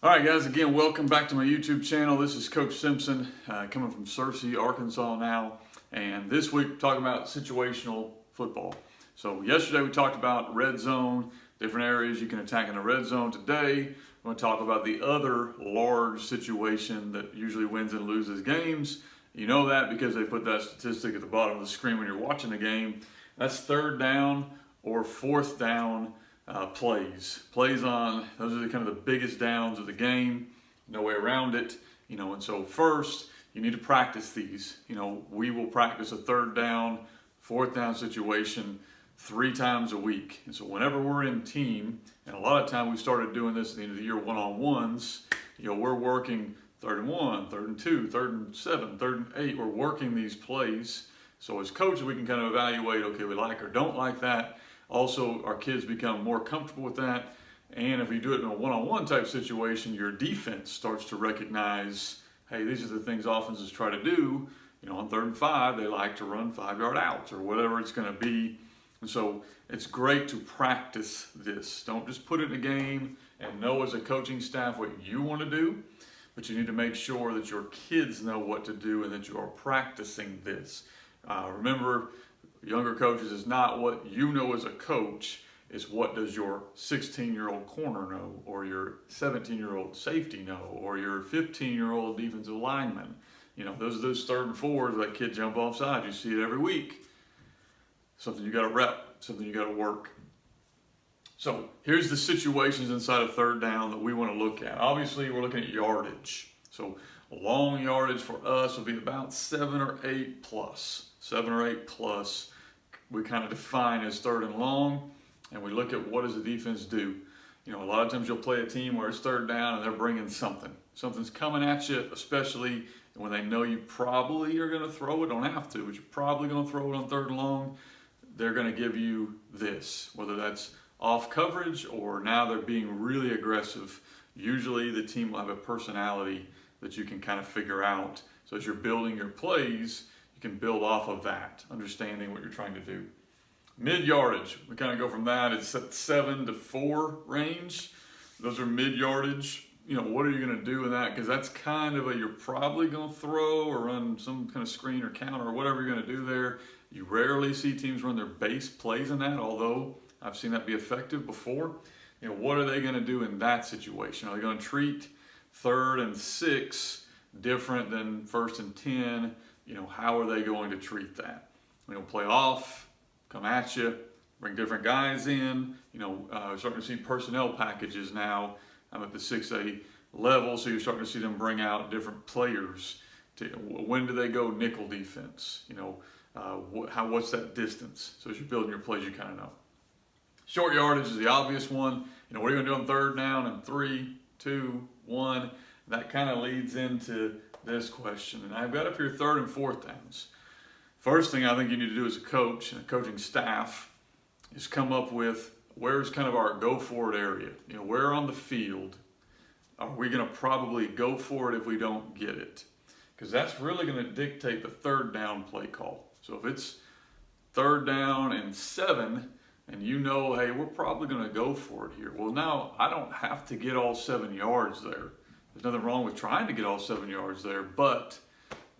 All right, guys, again, welcome back to my YouTube channel. This is Coach Simpson, coming from Searcy, Arkansas now. And this week, we're talking about situational football. So yesterday, we talked about red zone, different areas you can attack in the red zone. Today, we're going to talk about the other large situation that usually wins and loses games. You know that because they put that statistic at the bottom of the screen when you're watching the game. That's third down or fourth down plays on. Those are the kind of the biggest downs of the game. No way around it. And so first you need to practice these. We will practice a third down, fourth down situation 3 times a week. And so whenever we're in team, and a lot of time we started doing this at the end of the year one-on-ones, we're working 3rd and 1, 3rd and 2, 3rd and 7, 3rd and 8. We're working these plays. So as coaches, we can kind of evaluate, okay, we like or don't like that. Also, our kids become more comfortable with that. And if we do it in a one-on-one type situation, your defense starts to recognize, hey, these are the things offenses try to do. On 3rd and 5, they like to run 5-yard outs or whatever it's going to be. And so it's great to practice this. Don't just put it in a game and know as a coaching staff what you want to do, but you need to make sure that your kids know what to do and that you are practicing this. Remember, younger coaches is not what you know as a coach, is what does your 16-year-old corner know, or your 17-year-old safety know, or your 15-year-old defensive lineman. Those are those 3rd and 4s, that kid jump offside. You see it every week. Something you got to rep, something you got to work. So here's the situations inside of third down that we want to look at. Obviously, we're looking at yardage. So long yardage for us will be about 7 or 8 plus. 7 or 8 plus. We kind of define as 3rd and long, and we look at what does the defense do. A lot of times you'll play a team where it's 3rd down and they're bringing something. Something's coming at you, especially when they know you probably are going to throw it. Don't have to, but you're probably going to throw it on 3rd and long. They're going to give you this, whether that's off coverage or now they're being really aggressive. Usually the team will have a personality that you can kind of figure out. So as you're building your plays, you can build off of that, understanding what you're trying to do. Mid yardage, we kind of go from that. It's at 7 to 4 range. Those are mid yardage. What are you going to do with that? Because that's kind of you're probably going to throw or run some kind of screen or counter or whatever you're going to do there. You rarely see teams run their base plays in that, although I've seen that be effective before. What are they going to do in that situation? Are they going to treat 3rd and 6 different than 1st and 10? How are they going to treat that? Play off, come at you, bring different guys in. Starting to see personnel packages now. I'm at the 6A level, so you're starting to see them bring out different players. When do they go nickel defense? What's that distance? So as you're building your plays, you kind of know. Short yardage is the obvious one. What are you going to do on 3rd down and 3, 2, 1? That kind of leads into this question. And I've got up here 3rd and 4th downs. First thing I think you need to do as a coach and a coaching staff is come up with where's kind of our go for it area. Where on the field are we going to probably go for it if we don't get it? Because that's really going to dictate the 3rd down play call. So if it's 3rd down and 7, and hey, we're probably going to go for it here. Well, now I don't have to get all 7 yards there. There's nothing wrong with trying to get all 7 yards there, but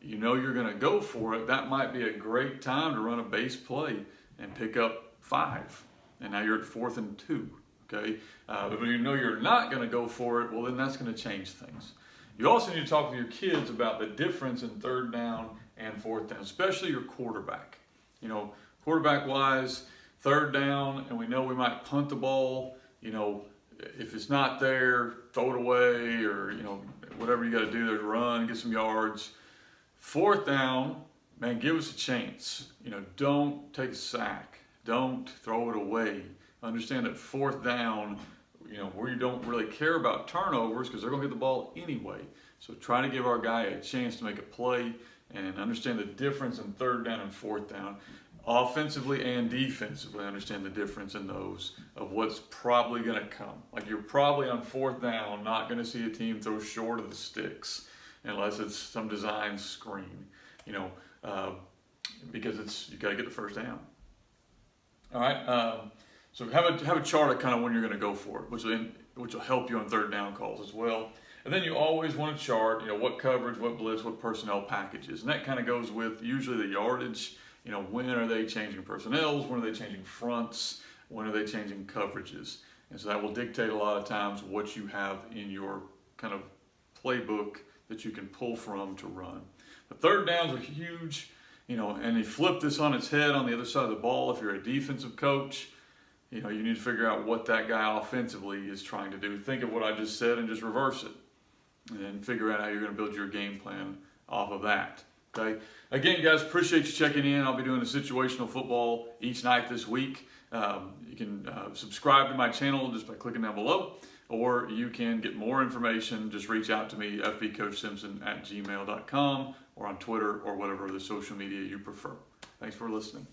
you're going to go for it. That might be a great time to run a base play and pick up 5. And now you're at 4th and 2, okay? But when you're not going to go for it, well, then that's going to change things. You also need to talk to your kids about the difference in 3rd down and 4th down, especially your quarterback. Quarterback-wise, 3rd down, and we know we might punt the ball. If it's not there, throw it away, or whatever you got to do there to run, get some yards. 4th down, man, give us a chance. Don't take a sack. Don't throw it away. Understand that 4th down, where you don't really care about turnovers because they're going to get the ball anyway. So try to give our guy a chance to make a play and understand the difference in 3rd down and 4th down. Offensively and defensively, understand the difference in those of what's probably going to come. Like you're probably on 4th down, not going to see a team throw short of the sticks unless it's some design screen, because you got to get the 1st down. All right. So have a chart of kind of when you're going to go for it, which which will help you on third down calls as well. And then you always want to chart, what coverage, what blitz, what personnel packages. And that kind of goes with usually the yardage. When are they changing personnels? When are they changing fronts? When are they changing coverages? And so that will dictate a lot of times what you have in your kind of playbook that you can pull from to run. The third downs are huge, and you flip this on its head on the other side of the ball. If you're a defensive coach, you need to figure out what that guy offensively is trying to do. Think of what I just said and just reverse it. And then figure out how you're going to build your game plan off of that. Okay. Again, guys, appreciate you checking in. I'll be doing a situational football each night this week. You can subscribe to my channel just by clicking down below, or you can get more information. Just reach out to me, fbcoachsimpson@gmail.com, or on Twitter or whatever the social media you prefer. Thanks for listening.